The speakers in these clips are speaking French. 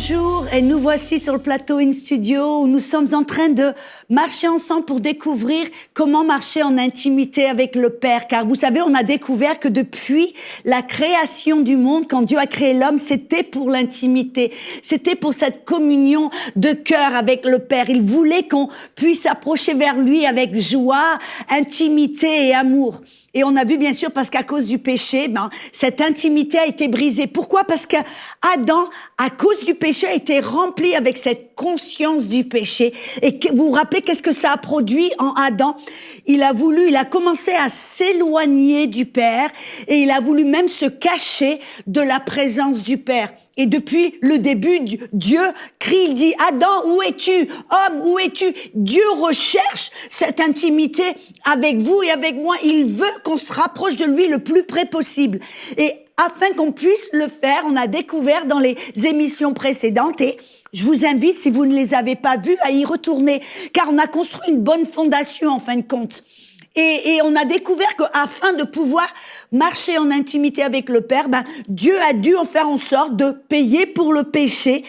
Bonjour, et nous voici sur le plateau In Studio où nous sommes en train de marcher ensemble pour découvrir comment marcher en intimité avec le Père. Car vous savez, on a découvert que depuis la création du monde, quand Dieu a créé l'homme, c'était pour l'intimité. C'était pour cette communion de cœur avec le Père. Il voulait qu'on puisse s'approcher vers lui avec joie, intimité et amour. Et on a vu bien sûr parce qu'à cause du péché, cette intimité a été brisée. Pourquoi? Parce que Adam, à cause du péché, a été rempli avec cette conscience du péché. Et vous vous rappelez qu'est-ce que ça a produit en Adam? Il a commencé à s'éloigner du Père et il a voulu même se cacher de la présence du Père. Et depuis le début, Dieu crie, il dit, Adam, où es-tu? Homme, où es-tu? Dieu recherche cette intimité avec vous et avec moi. Il veut qu'on se rapproche de lui le plus près possible. Et afin qu'on puisse le faire, on a découvert dans les émissions précédentes et je vous invite, si vous ne les avez pas vues, à y retourner, car on a construit une bonne fondation en fin de compte. Et on a découvert qu'afin de pouvoir marcher en intimité avec le Père, Dieu a dû en faire en sorte de payer pour le péché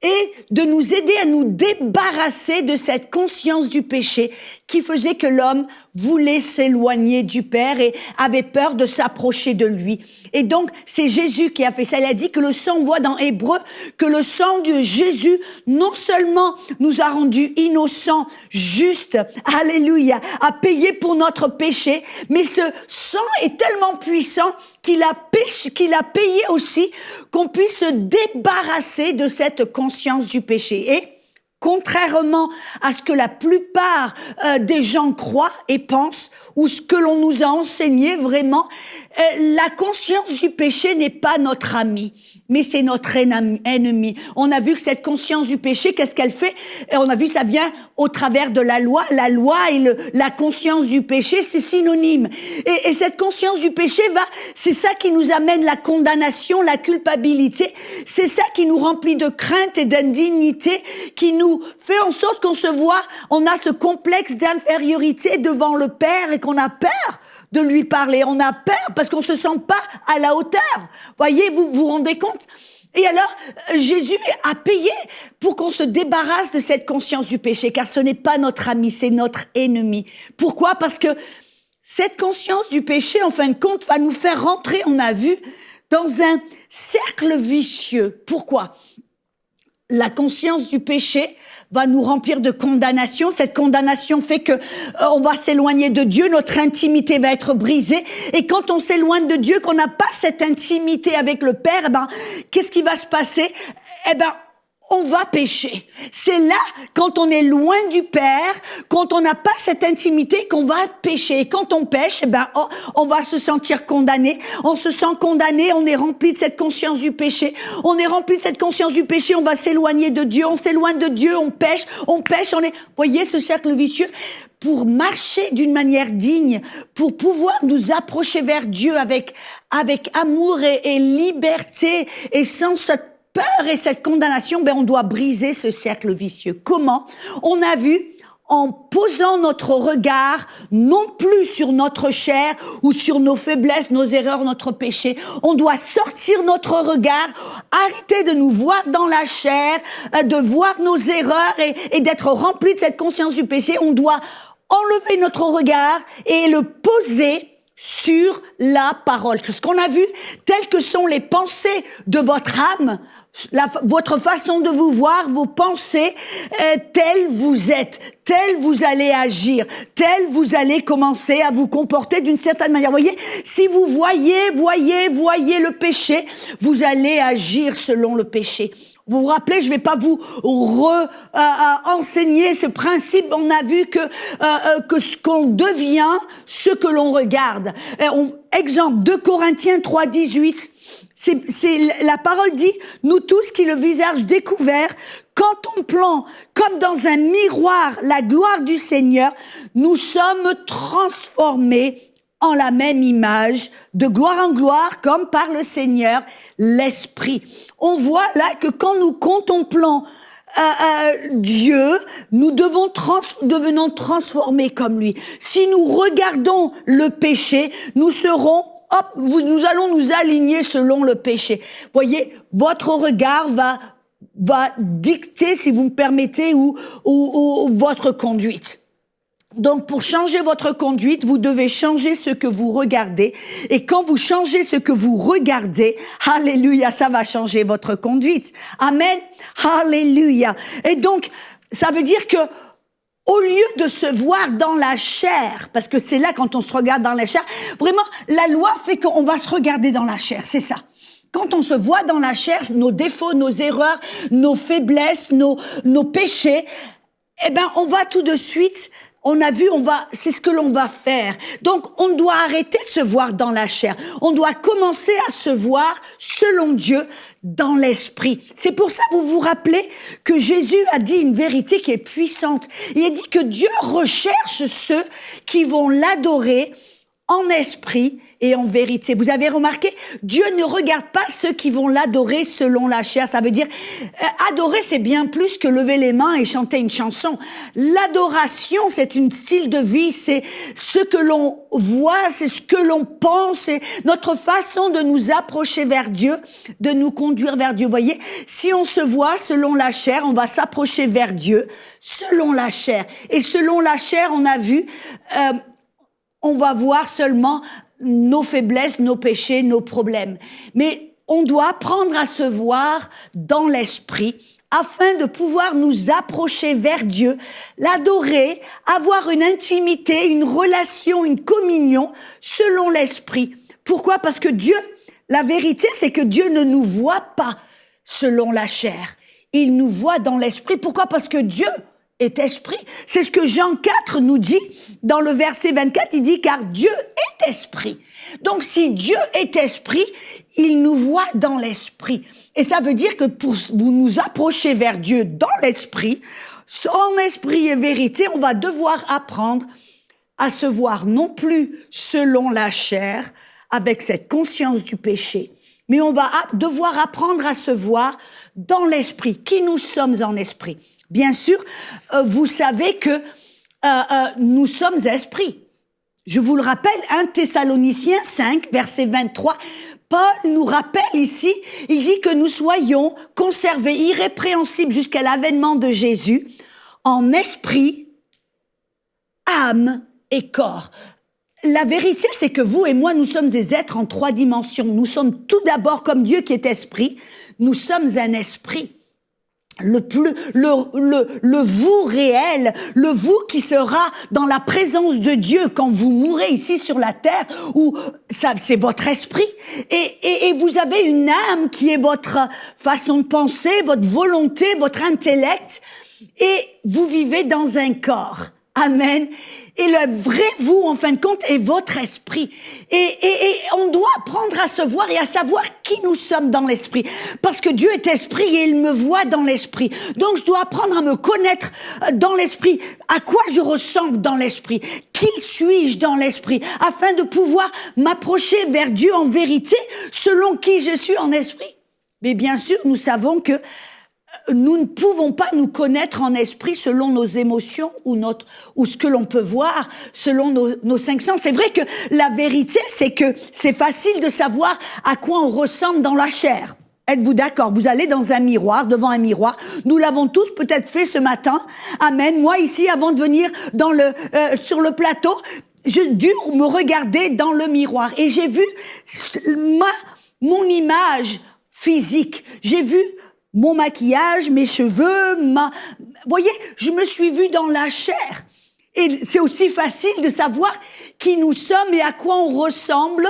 et de nous aider à nous débarrasser de cette conscience du péché qui faisait que l'homme voulait s'éloigner du Père et avait peur de s'approcher de lui. Et donc, c'est Jésus qui a fait ça. Il a dit que le sang, on voit dans Hébreu, que le sang de Jésus, non seulement nous a rendus innocents, justes, alléluia, a payé pour notre péché, mais ce sang est tellement puissant qu'il a payé aussi qu'on puisse se débarrasser de cette conscience du péché. Et contrairement à ce que la plupart des gens croient et pensent, ou ce que l'on nous a enseigné vraiment, la conscience du péché n'est pas notre ami, mais c'est notre ennemi. On a vu que cette conscience du péché, qu'est-ce qu'elle fait? Et on a vu ça vient au travers de la loi. La loi et la conscience du péché, c'est synonyme. Et cette conscience du péché c'est ça qui nous amène la condamnation, la culpabilité. C'est ça qui nous remplit de crainte et d'indignité, qui nous fait en sorte qu'on se voit, on a ce complexe d'infériorité devant le Père et qu'on a peur de lui parler. On a peur parce qu'on se sent pas à la hauteur. Voyez, vous vous rendez compte? Et alors, Jésus a payé pour qu'on se débarrasse de cette conscience du péché, car ce n'est pas notre ami, c'est notre ennemi. Pourquoi? Parce que cette conscience du péché, en fin de compte, va nous faire rentrer, on a vu, dans un cercle vicieux. Pourquoi? La conscience du péché va nous remplir de condamnation. Cette condamnation fait que on va s'éloigner de Dieu, notre intimité va être brisée. Et quand on s'éloigne de Dieu, qu'on n'a pas cette intimité avec le Père, qu'est-ce qui va se passer? On va pécher. C'est là, quand on est loin du Père, quand on n'a pas cette intimité, qu'on va pécher. Et quand on pêche, on va se sentir condamné. On se sent condamné, on est rempli de cette conscience du péché. On est rempli de cette conscience du péché, on va s'éloigner de Dieu. On s'éloigne de Dieu, on pêche, voyez ce cercle vicieux? Pour marcher d'une manière digne, pour pouvoir nous approcher vers Dieu avec amour et liberté et sans cette peur et cette condamnation, on doit briser ce cercle vicieux. Comment? On a vu en posant notre regard non plus sur notre chair ou sur nos faiblesses, nos erreurs, notre péché. On doit sortir notre regard, arrêter de nous voir dans la chair, de voir nos erreurs et d'être rempli de cette conscience du péché. On doit enlever notre regard et le poser sur la parole. Ce qu'on a vu, telles que sont les pensées de votre âme, votre façon de vous voir, vos pensées, telles vous êtes, telles vous allez agir, telles vous allez commencer à vous comporter d'une certaine manière. Vous voyez, si vous voyez le péché, vous allez agir selon le péché. Vous vous rappelez, je vais pas vous enseigner ce principe. On a vu que ce qu'on devient, ce que l'on regarde. Exemple, 2 Corinthiens 3:18. C'est la parole dit, nous tous qui le visage découvert, contemplant comme dans un miroir la gloire du Seigneur, nous sommes transformés en la même image, de gloire en gloire, comme par le Seigneur, l'Esprit. On voit là que quand nous contemplons Dieu, nous devenons transformés comme lui. Si nous regardons le péché, nous allons nous aligner selon le péché. Voyez, votre regard va dicter, si vous me permettez, ou votre conduite. Donc, pour changer votre conduite, vous devez changer ce que vous regardez. Et quand vous changez ce que vous regardez, alléluia, ça va changer votre conduite. Amen. Alléluia. Et donc, ça veut dire que, au lieu de se voir dans la chair, parce que c'est là quand on se regarde dans la chair, vraiment, la loi fait qu'on va se regarder dans la chair, c'est ça. Quand on se voit dans la chair, nos défauts, nos erreurs, nos faiblesses, nos péchés, eh ben, on va tout de suite, c'est ce que l'on va faire. Donc, on doit arrêter de se voir dans la chair. On doit commencer à se voir, selon Dieu, dans l'esprit. C'est pour ça, vous vous rappelez que Jésus a dit une vérité qui est puissante. Il a dit que Dieu recherche ceux qui vont l'adorer en esprit et en vérité. Vous avez remarqué, Dieu ne regarde pas ceux qui vont l'adorer selon la chair. Ça veut dire, adorer, c'est bien plus que lever les mains et chanter une chanson. L'adoration, c'est un style de vie, c'est ce que l'on voit, c'est ce que l'on pense, c'est notre façon de nous approcher vers Dieu, de nous conduire vers Dieu. Vous voyez, si on se voit selon la chair, on va s'approcher vers Dieu selon la chair. Et selon la chair, on a vu, on va voir seulement nos faiblesses, nos péchés, nos problèmes. Mais on doit apprendre à se voir dans l'esprit afin de pouvoir nous approcher vers Dieu, l'adorer, avoir une intimité, une relation, une communion selon l'esprit. Pourquoi? Parce que Dieu, la vérité, c'est que Dieu ne nous voit pas selon la chair. Il nous voit dans l'esprit. Pourquoi? Parce que Dieu est esprit. C'est ce que Jean 4 nous dit dans le verset 24. Il dit, car Dieu est esprit. Donc, si Dieu est esprit, il nous voit dans l'esprit. Et ça veut dire que pour vous nous approcher vers Dieu dans l'esprit, en esprit et vérité, on va devoir apprendre à se voir non plus selon la chair, avec cette conscience du péché, mais on va devoir apprendre à se voir dans l'esprit, qui nous sommes en esprit. Bien sûr, vous savez que nous sommes esprits. Je vous le rappelle, 1 Thessaloniciens 5, verset 23, Paul nous rappelle ici, il dit que nous soyons conservés irrépréhensibles jusqu'à l'avènement de Jésus, en esprit, âme et corps. La vérité, c'est que vous et moi, nous sommes des êtres en 3 dimensions. Nous sommes tout d'abord comme Dieu qui est esprit. Nous sommes un esprit. Le vous réel, le vous qui sera dans la présence de Dieu quand vous mourrez ici sur la terre, où ça, c'est votre esprit. Et vous avez une âme qui est votre façon de penser, votre volonté, votre intellect. Et vous vivez dans un corps. Amen. Et le vrai vous, en fin de compte, est votre esprit. Et on doit apprendre à se voir et à savoir qui nous sommes dans l'esprit. Parce que Dieu est esprit et il me voit dans l'esprit. Donc, je dois apprendre à me connaître dans l'esprit. À quoi je ressemble dans l'esprit? Qui suis-je dans l'esprit? Afin de pouvoir m'approcher vers Dieu en vérité, selon qui je suis en esprit. Mais bien sûr, nous savons que nous ne pouvons pas nous connaître en esprit selon nos émotions ou ce que l'on peut voir selon nos 5 sens. C'est vrai que la vérité, c'est que c'est facile de savoir à quoi on ressemble dans la chair. Êtes-vous d'accord? Vous allez dans un miroir, devant un miroir. Nous l'avons tous peut-être fait ce matin. Amen. Moi ici, avant de venir sur le plateau, j'ai dû me regarder dans le miroir et j'ai vu mon image physique. J'ai vu mon maquillage, mes cheveux, vous voyez, je me suis vue dans la chair. Et c'est aussi facile de savoir qui nous sommes et à quoi on ressemble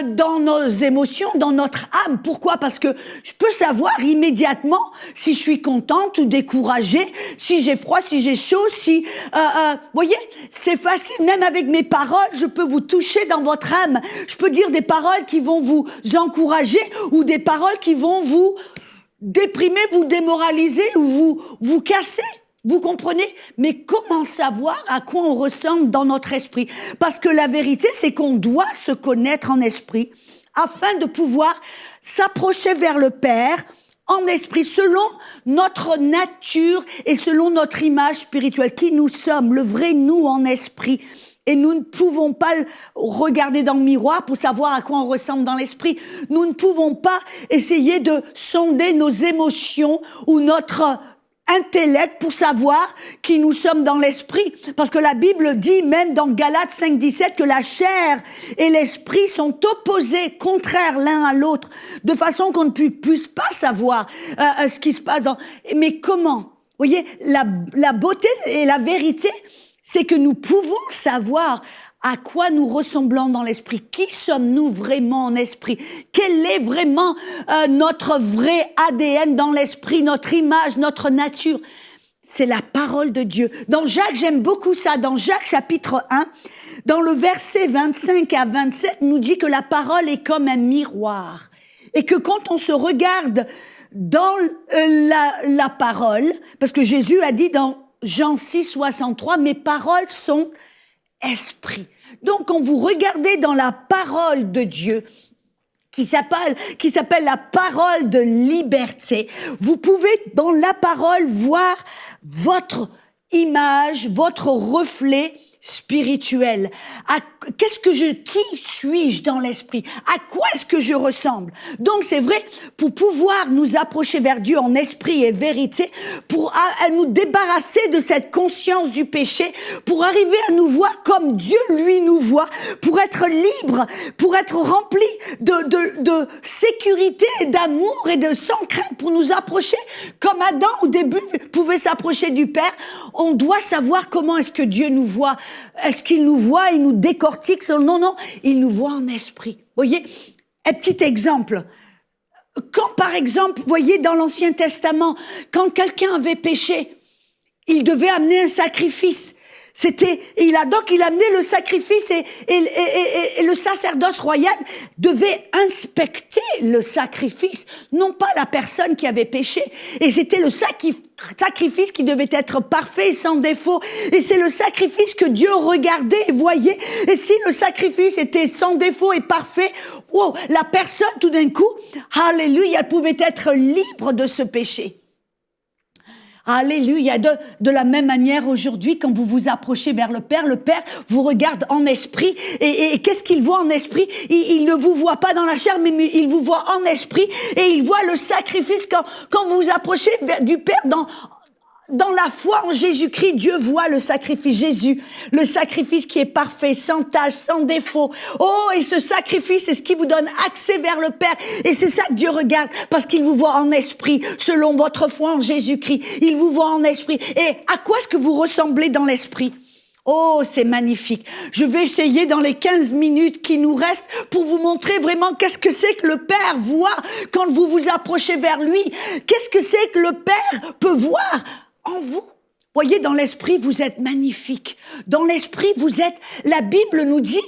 dans nos émotions, dans notre âme. Pourquoi? Parce que je peux savoir immédiatement si je suis contente ou découragée, si j'ai froid, si j'ai chaud, si... voyez, c'est facile. Même avec mes paroles, je peux vous toucher dans votre âme. Je peux dire des paroles qui vont vous encourager ou des paroles qui vont vous déprimer, vous démoraliser ou vous casser. Vous comprenez? Mais comment savoir à quoi on ressemble dans notre esprit? Parce que la vérité, c'est qu'on doit se connaître en esprit afin de pouvoir s'approcher vers le Père en esprit, selon notre nature et selon notre image spirituelle, qui nous sommes, le vrai nous en esprit. Et nous ne pouvons pas regarder dans le miroir pour savoir à quoi on ressemble dans l'esprit. Nous ne pouvons pas essayer de sonder nos émotions ou notre intellect pour savoir qui nous sommes dans l'esprit. Parce que la Bible dit, même dans Galates 5:17, que la chair et l'esprit sont opposés, contraires l'un à l'autre, de façon qu'on ne puisse pas savoir ce qui se passe dans... Mais comment? Vous voyez, la beauté et la vérité, c'est que nous pouvons savoir à quoi nous ressemblons dans l'esprit. Qui sommes-nous vraiment en esprit? Quel est vraiment notre vrai ADN dans l'esprit, notre image, notre nature? C'est la parole de Dieu. Dans Jacques, j'aime beaucoup ça. Dans Jacques chapitre 1, dans le verset 25 à 27, nous dit que la parole est comme un miroir. Et que quand on se regarde dans la parole, parce que Jésus a dit dans Jean 6, 63, mes paroles sont esprit. Donc, quand vous regardez dans la parole de Dieu, qui s'appelle la parole de liberté, vous pouvez dans la parole voir votre image, votre reflet spirituel. Qui suis-je dans l'esprit? À quoi est-ce que je ressemble? Donc c'est vrai, pour pouvoir nous approcher vers Dieu en esprit et vérité, pour à nous débarrasser de cette conscience du péché, pour arriver à nous voir comme Dieu lui nous voit, pour être libre, pour être rempli de sécurité, d'amour et de sans crainte, pour nous approcher comme Adam au début pouvait s'approcher du Père. On doit savoir comment est-ce que Dieu nous voit. Est-ce qu'il nous voit, il nous décortique? Non, il nous voit en esprit. Vous voyez, un petit exemple. Quand, par exemple, vous voyez, dans l'Ancien Testament, quand quelqu'un avait péché, il devait amener un sacrifice. Il amenait le sacrifice et le sacerdoce royal devait inspecter le sacrifice, non pas la personne qui avait péché. Et c'était le sacrifice qui devait être parfait et sans défaut. Et c'est le sacrifice que Dieu regardait et voyait. Et si le sacrifice était sans défaut et parfait, wow, la personne, tout d'un coup, alléluia, elle pouvait être libre de ce péché. Alléluia. De la même manière, aujourd'hui, quand vous vous approchez vers le Père vous regarde en esprit. Et qu'est-ce qu'il voit en esprit? Il ne vous voit pas dans la chair, mais il vous voit en esprit. Et il voit le sacrifice quand vous vous approchez du Père dans la foi en Jésus-Christ. Dieu voit le sacrifice Jésus, le sacrifice qui est parfait, sans tache, sans défaut. Oh, et ce sacrifice, c'est ce qui vous donne accès vers le Père. Et c'est ça que Dieu regarde, parce qu'il vous voit en esprit, selon votre foi en Jésus-Christ. Il vous voit en esprit. Et à quoi est-ce que vous ressemblez dans l'esprit? Oh, c'est magnifique. Je vais essayer dans les 15 minutes qui nous restent pour vous montrer vraiment qu'est-ce que c'est que le Père voit quand vous vous approchez vers lui. Qu'est-ce que c'est que le Père peut voir en vous. Voyez, dans l'esprit, vous êtes magnifique. Dans l'esprit, vous êtes... La Bible nous dit,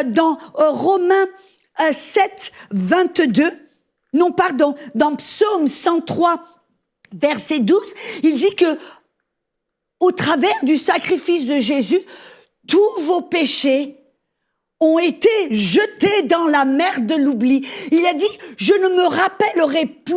dans Romains 7, 22, dans Psaume 103, verset 12, il dit que, au travers du sacrifice de Jésus, tous vos péchés ont été jetés dans la mer de l'oubli. Il a dit, je ne me rappellerai plus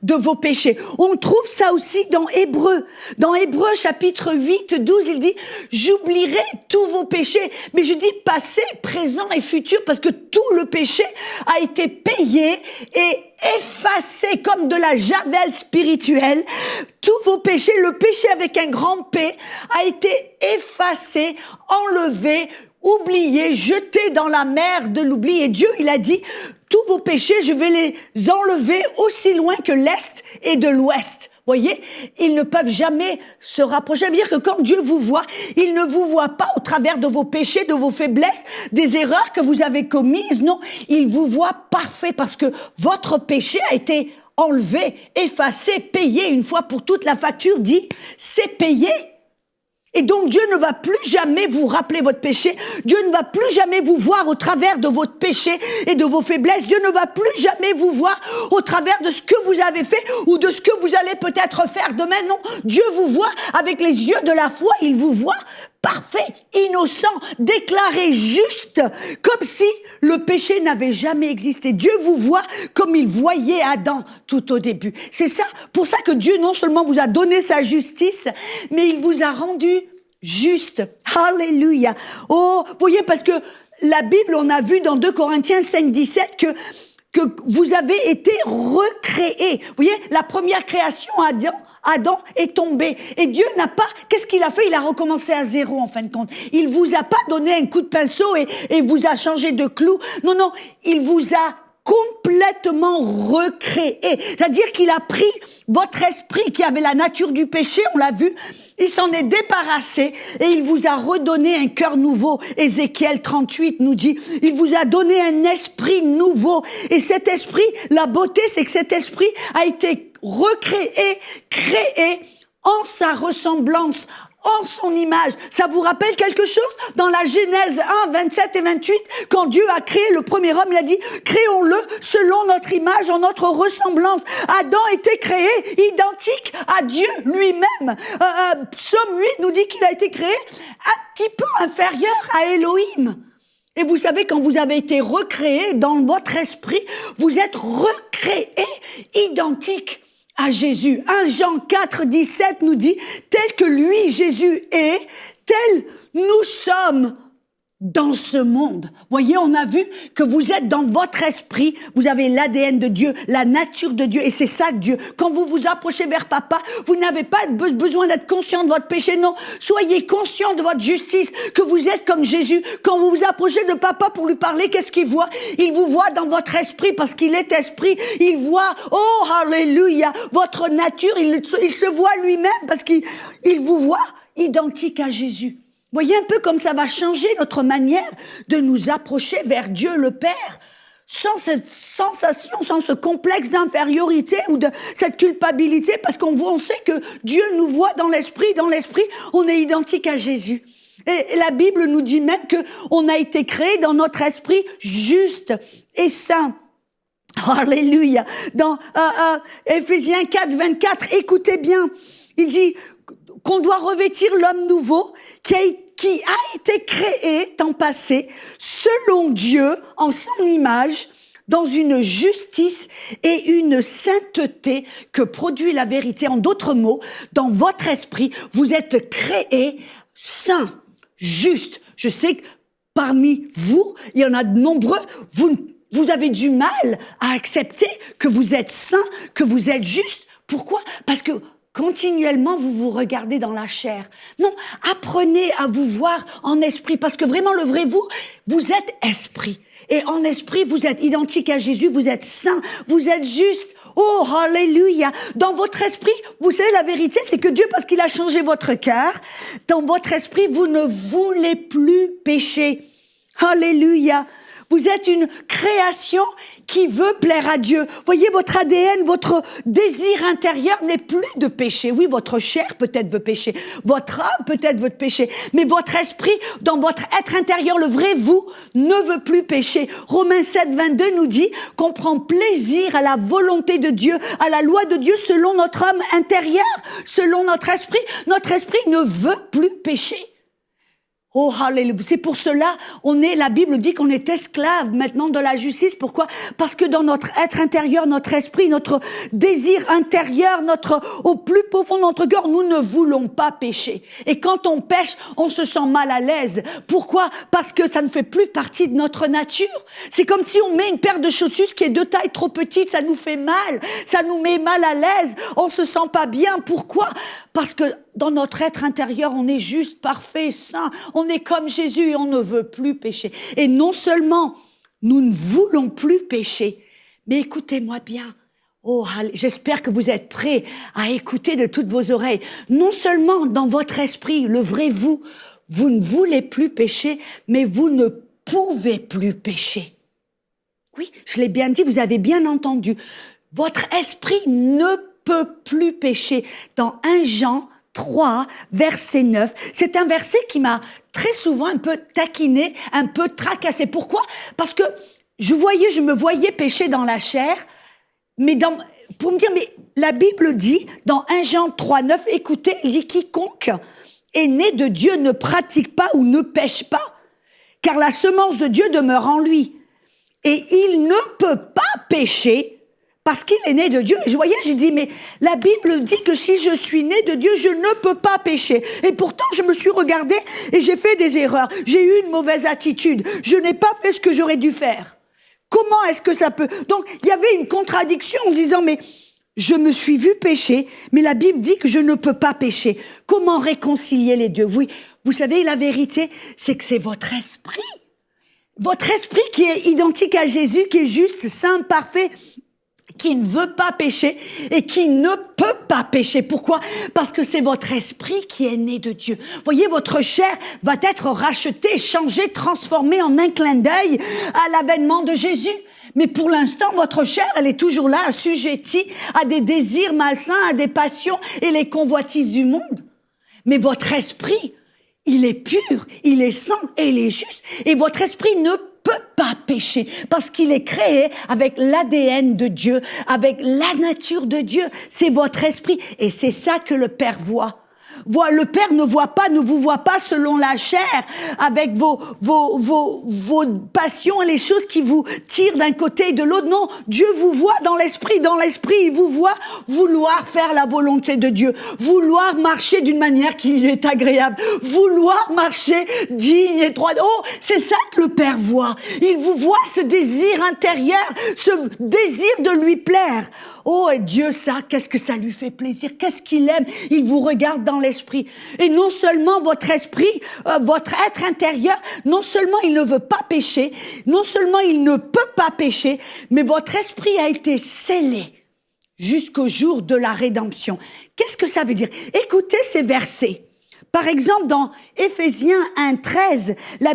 de vos péchés. On trouve ça aussi dans Hébreux. Dans Hébreux chapitre 8, 12, il dit, j'oublierai tous vos péchés. Mais je dis passé, présent et futur, parce que tout le péché a été payé et effacé comme de la javel spirituelle. Tous vos péchés, le péché avec un grand P, a été effacé, enlevé, oublié, jeté dans la mer de l'oubli. Et Dieu, il a dit, tous vos péchés, je vais les enlever aussi loin que l'Est et de l'Ouest. Voyez, ils ne peuvent jamais se rapprocher. Ça veut dire que quand Dieu vous voit, il ne vous voit pas au travers de vos péchés, de vos faiblesses, des erreurs que vous avez commises. Non, il vous voit parfait parce que votre péché a été enlevé, effacé, payé une fois pour toutes. La facture dit, c'est payé. Et donc Dieu ne va plus jamais vous rappeler votre péché. Dieu ne va plus jamais vous voir au travers de votre péché et de vos faiblesses. Dieu ne va plus jamais vous voir au travers de ce que vous avez fait ou de ce que vous allez peut-être faire demain. Non, Dieu vous voit avec les yeux de la foi. Il vous voit parfait, innocent, déclaré juste, comme si le péché n'avait jamais existé. Dieu vous voit comme il voyait Adam tout au début. C'est ça, pour ça que Dieu non seulement vous a donné sa justice, mais il vous a rendu juste. Alléluia. Oh, vous voyez, parce que la Bible, on a vu dans 2 Corinthiens 5:17 que vous avez été recréés. Vous voyez, la première création, Adam est tombé. Et Dieu n'a pas, qu'est-ce qu'il a fait? Il a recommencé à zéro, en fin de compte. Il vous a pas donné un coup de pinceau et vous a changé de clou. Non, non, il vous a complètement recréé. C'est-à-dire qu'il a pris votre esprit qui avait la nature du péché, on l'a vu, il s'en est débarrassé et il vous a redonné un cœur nouveau. Ézéchiel 38 nous dit, il vous a donné un esprit nouveau. Et cet esprit, la beauté, c'est que cet esprit a été recréé, créé en sa ressemblance, en son image. Ça vous rappelle quelque chose? Dans la Genèse 1, 27 et 28, quand Dieu a créé le premier homme, il a dit, créons-le selon notre image, en notre ressemblance. Adam était créé identique à Dieu lui-même. Psaume 8 nous dit qu'il a été créé un petit peu inférieur à Elohim. Et vous savez, quand vous avez été recréé dans votre esprit, vous êtes recréé identique à Jésus. 1 Jean 4, 17 nous dit, tel que lui, Jésus est, tel nous sommes dans ce monde. Voyez, on a vu que vous êtes dans votre esprit, vous avez l'ADN de Dieu, la nature de Dieu, et c'est ça que Dieu. Quand vous vous approchez vers papa, vous n'avez pas besoin d'être conscient de votre péché, non. Soyez conscient de votre justice, que vous êtes comme Jésus. Quand vous vous approchez de papa pour lui parler, qu'est-ce qu'il voit? Il vous voit dans votre esprit, parce qu'il est esprit. Il voit, oh, alléluia, votre nature, il se voit lui-même, parce qu'il vous voit identique à Jésus. Voyez un peu comme ça va changer notre manière de nous approcher vers Dieu le Père, sans cette sensation, sans ce complexe d'infériorité ou de cette culpabilité, parce qu'on sait que Dieu nous voit dans l'esprit, on est identique à Jésus. Et la Bible nous dit même que on a été créé dans notre esprit juste et saint. Alléluia. Dans Éphésiens 4, 24, écoutez bien, il dit qu'on doit revêtir l'homme nouveau qui a été créé temps passé selon Dieu en son image dans une justice et une sainteté que produit la vérité. En d'autres mots, dans votre esprit, vous êtes créé saint, juste. Je sais que parmi vous, il y en a de nombreux, vous avez du mal à accepter que vous êtes saint, que vous êtes juste. Pourquoi? Parce que continuellement, vous vous regardez dans la chair. Non, apprenez à vous voir en esprit, parce que vraiment, le vrai vous êtes esprit. Et en esprit, vous êtes identique à Jésus, vous êtes saint, vous êtes juste. Oh, alléluia. Dans votre esprit, vous savez, la vérité, c'est que Dieu, parce qu'il a changé votre cœur, dans votre esprit, vous ne voulez plus pécher. Alléluia. Vous êtes une création qui veut plaire à Dieu. Voyez, votre ADN, votre désir intérieur n'est plus de péché. Oui, votre chair peut-être veut pécher. Votre âme peut-être veut pécher. Mais votre esprit, dans votre être intérieur, le vrai vous, ne veut plus pécher. Romains 7, 22 nous dit qu'on prend plaisir à la volonté de Dieu, à la loi de Dieu selon notre âme intérieure, selon notre esprit. Notre esprit ne veut plus pécher. Oh, alléluia. C'est pour cela, la Bible dit qu'on est esclave maintenant de la justice. Pourquoi? Parce que dans notre être intérieur, notre esprit, notre désir intérieur, au plus profond de notre cœur, nous ne voulons pas pécher. Et quand on pêche, on se sent mal à l'aise. Pourquoi? Parce que ça ne fait plus partie de notre nature. C'est comme si on met une paire de chaussures qui est de taille trop petite, ça nous fait mal. Ça nous met mal à l'aise. On se sent pas bien. Pourquoi? Parce que dans notre être intérieur, on est juste, parfait, saint. On est comme Jésus et on ne veut plus pécher. Et non seulement nous ne voulons plus pécher, mais écoutez-moi bien. Oh, j'espère que vous êtes prêts à écouter de toutes vos oreilles. Non seulement dans votre esprit, le vrai vous ne voulez plus pécher, mais vous ne pouvez plus pécher. Oui, je l'ai bien dit, vous avez bien entendu. Votre esprit ne peut plus pécher. Dans 1 Jean 3, verset 9. C'est un verset qui m'a très souvent un peu taquiné, un peu tracassé. Pourquoi? Parce que je me voyais pécher dans la chair, mais pour me dire, mais la Bible dit, dans 1 Jean 3, 9, écoutez, il dit, quiconque est né de Dieu ne pratique pas ou ne pêche pas, car la semence de Dieu demeure en lui. Et il ne peut pas pécher Parce qu'il est né de Dieu. Je voyais, j'ai dit, mais la Bible dit que si je suis né de Dieu, je ne peux pas pécher. Et pourtant, je me suis regardée et j'ai fait des erreurs. J'ai eu une mauvaise attitude. Je n'ai pas fait ce que j'aurais dû faire. Comment est-ce que ça peut... Donc, il y avait une contradiction en disant, mais je me suis vu pécher, mais la Bible dit que je ne peux pas pécher. Comment réconcilier les deux? Oui, vous savez, la vérité, c'est que c'est votre esprit. Votre esprit qui est identique à Jésus, qui est juste, saint, parfait, qui ne veut pas pécher et qui ne peut pas pécher. Pourquoi? Parce que c'est votre esprit qui est né de Dieu. Voyez, votre chair va être rachetée, changée, transformée en un clin d'œil à l'avènement de Jésus. Mais pour l'instant, votre chair, elle est toujours là, assujettie à des désirs malsains, à des passions et les convoitises du monde. Mais votre esprit, il est pur, il est saint et il est juste. Et votre esprit ne peut pas pécher parce qu'il est créé avec l'ADN de Dieu, avec la nature de Dieu. C'est votre esprit et c'est ça que le Père voit. Le Père ne vous voit pas selon la chair, avec vos passions et les choses qui vous tirent d'un côté et de l'autre. Non, Dieu vous voit dans l'esprit. Dans l'esprit, il vous voit vouloir faire la volonté de Dieu, vouloir marcher d'une manière qui lui est agréable, vouloir marcher digne et droit. Oh, c'est ça que le Père voit. Il vous voit ce désir intérieur, ce désir de lui plaire. Oh, et Dieu, ça, qu'est-ce que ça lui fait plaisir, qu'est-ce qu'il aime. Il vous regarde dans l'esprit. Et non seulement votre esprit, votre être intérieur, non seulement il ne veut pas pécher, non seulement il ne peut pas pécher, mais votre esprit a été scellé jusqu'au jour de la rédemption. Qu'est-ce que ça veut dire? Écoutez ces versets. Par exemple, dans Éphésiens 1:13, la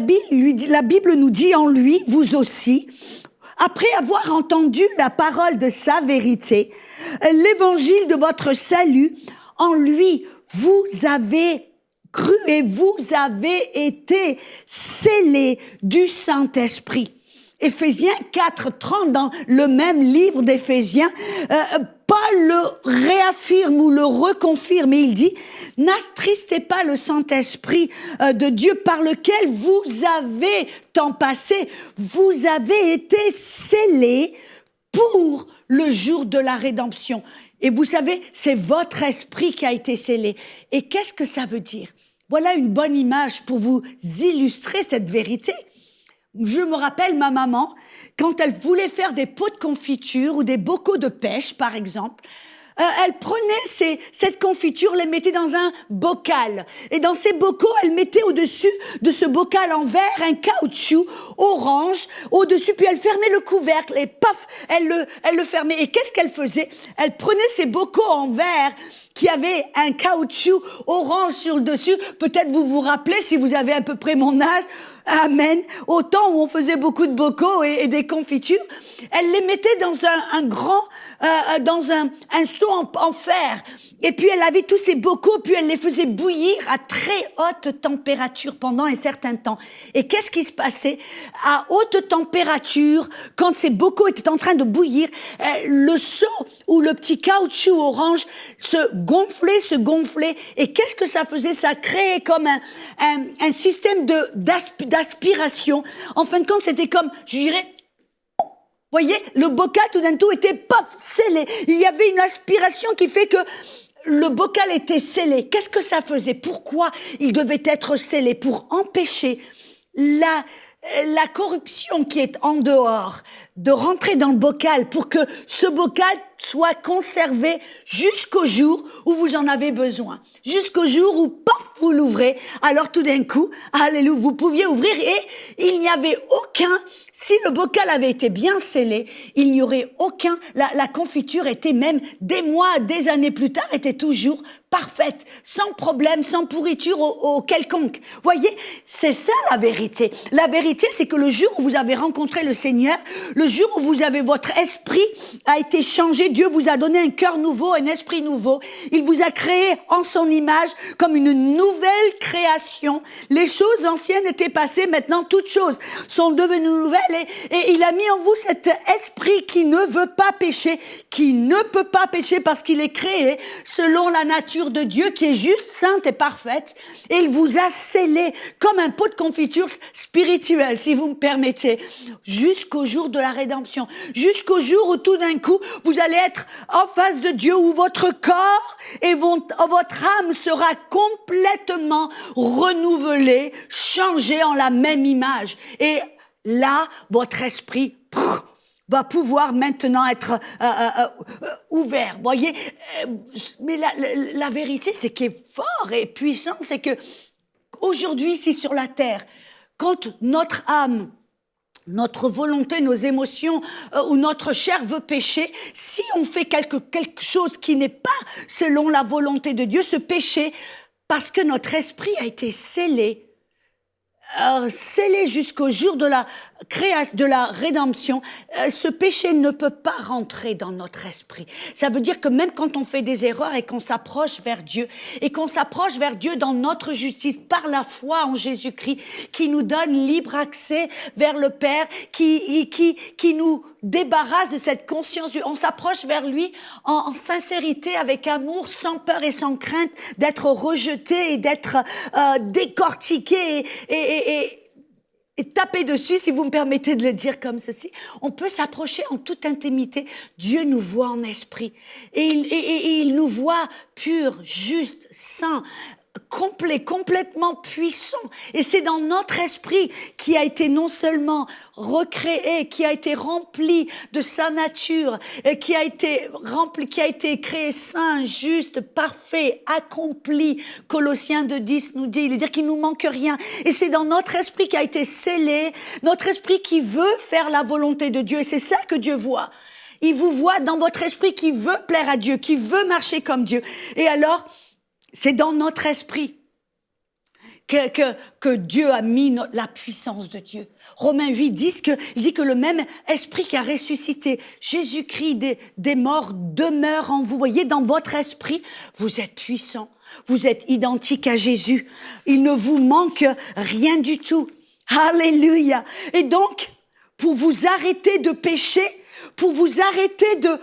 Bible nous dit en lui, vous aussi, après avoir entendu la parole de sa vérité, l'évangile de votre salut, en lui, vous avez cru et vous avez été scellés du Saint-Esprit. Éphésiens 4:30, dans le même livre d'Éphésiens, Paul le réaffirme ou le reconfirme et il dit « N'attristez pas le Saint-Esprit de Dieu par lequel vous avez tant passé, vous avez été scellés pour le jour de la rédemption. » Et vous savez, c'est votre esprit qui a été scellé. Et qu'est-ce que ça veut dire? Voilà une bonne image pour vous illustrer cette vérité. Je me rappelle ma maman, quand elle voulait faire des pots de confiture ou des bocaux de pêche, par exemple, elle prenait cette confiture, les mettait dans un bocal. Et dans ces bocaux, elle mettait au-dessus de ce bocal en verre un caoutchouc orange au-dessus, puis elle fermait le couvercle et paf, elle le fermait. Et qu'est-ce qu'elle faisait? Elle prenait ces bocaux en verre qui avaient un caoutchouc orange sur le dessus. Peut-être vous vous rappelez, si vous avez à peu près mon âge, amen, au temps où on faisait beaucoup de bocaux et des confitures, elle les mettait dans un grand, dans un seau en fer. Et puis elle avait tous ces bocaux, puis elle les faisait bouillir à très haute température pendant un certain temps. Et qu'est-ce qui se passait? À haute température, quand ces bocaux étaient en train de bouillir, le seau ou le petit caoutchouc orange se gonflait. Et qu'est-ce que ça faisait? Ça créait comme un système d'aspiration. En fin de compte, c'était comme, je dirais, voyez, le bocal tout d'un coup était paf, scellé. Il y avait une aspiration qui fait que le bocal était scellé. Qu'est-ce que ça faisait? Pourquoi il devait être scellé? Pour empêcher la corruption qui est en dehors de rentrer dans le bocal, pour que ce bocal soit conservé jusqu'au jour où vous en avez besoin. Jusqu'au jour où, paf, vous l'ouvrez. Alors tout d'un coup, alléluia, vous pouviez ouvrir et il n'y avait si le bocal avait été bien scellé, il n'y aurait la confiture était même des mois, des années plus tard, était toujours parfaite, sans problème, sans pourriture au quelconque. Voyez, c'est ça la vérité. La vérité, c'est que le jour où vous avez rencontré le Seigneur, le jour où votre esprit a été changé, Dieu vous a donné un cœur nouveau, un esprit nouveau. Il vous a créé en son image comme une nouvelle création. Les choses anciennes étaient passées, maintenant toutes choses sont devenues nouvelles. Et il a mis en vous cet esprit qui ne veut pas pécher, qui ne peut pas pécher parce qu'il est créé selon la nature de Dieu qui est juste, sainte et parfaite. Et il vous a scellé comme un pot de confiture spirituelle, si vous me permettez, jusqu'au jour de la rédemption, jusqu'au jour où tout d'un coup, vous allez être en face de Dieu, où votre corps et votre âme sera complètement renouvelée, changée en la même image. Et là, votre esprit va pouvoir maintenant être ouvert. Voyez, mais la vérité, c'est qu'il est fort et puissant, c'est que aujourd'hui, ici sur la terre, quand notre âme, notre volonté, nos émotions ou notre chair veut pécher, si on fait quelque chose qui n'est pas selon la volonté de Dieu, ce péché, parce que notre esprit a été scellé jusqu'au jour de la création, de la rédemption, ce péché ne peut pas rentrer dans notre esprit. Ça veut dire que même quand on fait des erreurs et qu'on s'approche vers Dieu, dans notre justice, par la foi en Jésus-Christ, qui nous donne libre accès vers le Père, qui nous débarrasse de cette conscience, on s'approche vers lui en sincérité, avec amour, sans peur et sans crainte d'être rejeté et d'être décortiqué et taper dessus, si vous me permettez de le dire comme ceci. On peut s'approcher en toute intimité. Dieu nous voit en esprit. Et il nous voit pur, juste, saint, complet, complètement puissant. Et c'est dans notre esprit qui a été non seulement recréé, qui a été rempli de sa nature, et qui a été créé saint, juste, parfait, accompli. Colossiens 2:10 nous dit, il veut dire qu'il nous manque rien. Et c'est dans notre esprit qui a été scellé, notre esprit qui veut faire la volonté de Dieu. Et c'est ça que Dieu voit. Il vous voit dans votre esprit qui veut plaire à Dieu, qui veut marcher comme Dieu. Et alors, c'est dans notre esprit que Dieu a mis la puissance de Dieu. Romains 8:10, il dit que le même esprit qui a ressuscité Jésus-Christ des morts demeure en vous. Voyez, dans votre esprit, vous êtes puissant. Vous êtes identique à Jésus. Il ne vous manque rien du tout. Alléluia. Et donc, pour vous arrêter de pécher, pour vous arrêter de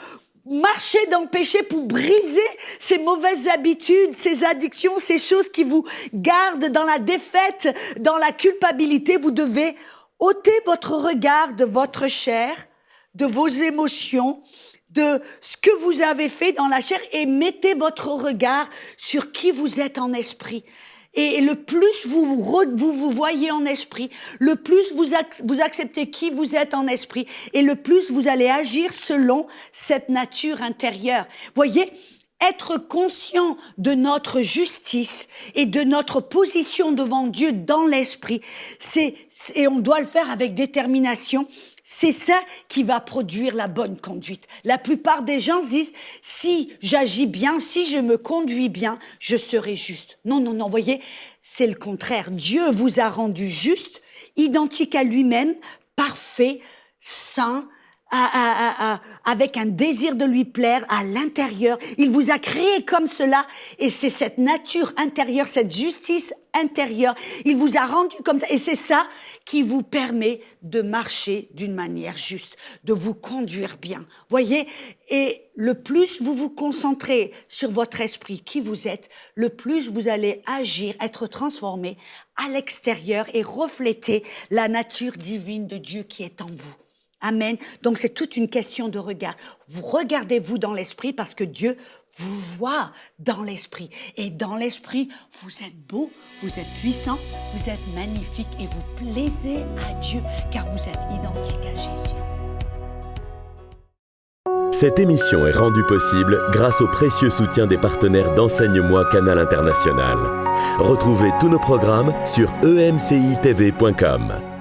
marcher dans le péché, pour briser ces mauvaises habitudes, ces addictions, ces choses qui vous gardent dans la défaite, dans la culpabilité, vous devez ôter votre regard de votre chair, de vos émotions, de ce que vous avez fait dans la chair et mettez votre regard sur qui vous êtes en esprit. Et le plus vous voyez en esprit, le plus vous acceptez qui vous êtes en esprit, et le plus vous allez agir selon cette nature intérieure. Voyez, être conscient de notre justice et de notre position devant Dieu dans l'esprit, et on doit le faire avec détermination. C'est ça qui va produire la bonne conduite. La plupart des gens disent, si j'agis bien, si je me conduis bien, je serai juste. Non, voyez, c'est le contraire. Dieu vous a rendu juste, identique à lui-même, parfait, saint, avec un désir de lui plaire à l'intérieur. Il vous a créé comme cela, et c'est cette nature intérieure, cette justice intérieure. Il vous a rendu comme ça, et c'est ça qui vous permet de marcher d'une manière juste, de vous conduire bien. Voyez, et le plus vous vous concentrez sur votre esprit, qui vous êtes, le plus vous allez agir, être transformé à l'extérieur et refléter la nature divine de Dieu qui est en vous. Amen. Donc, c'est toute une question de regard. Vous regardez-vous dans l'esprit parce que Dieu vous voit dans l'esprit. Et dans l'esprit, vous êtes beau, vous êtes puissant, vous êtes magnifique et vous plaisez à Dieu car vous êtes identique à Jésus. Cette émission est rendue possible grâce au précieux soutien des partenaires d'Enseigne-moi Canal International. Retrouvez tous nos programmes sur emcitv.com.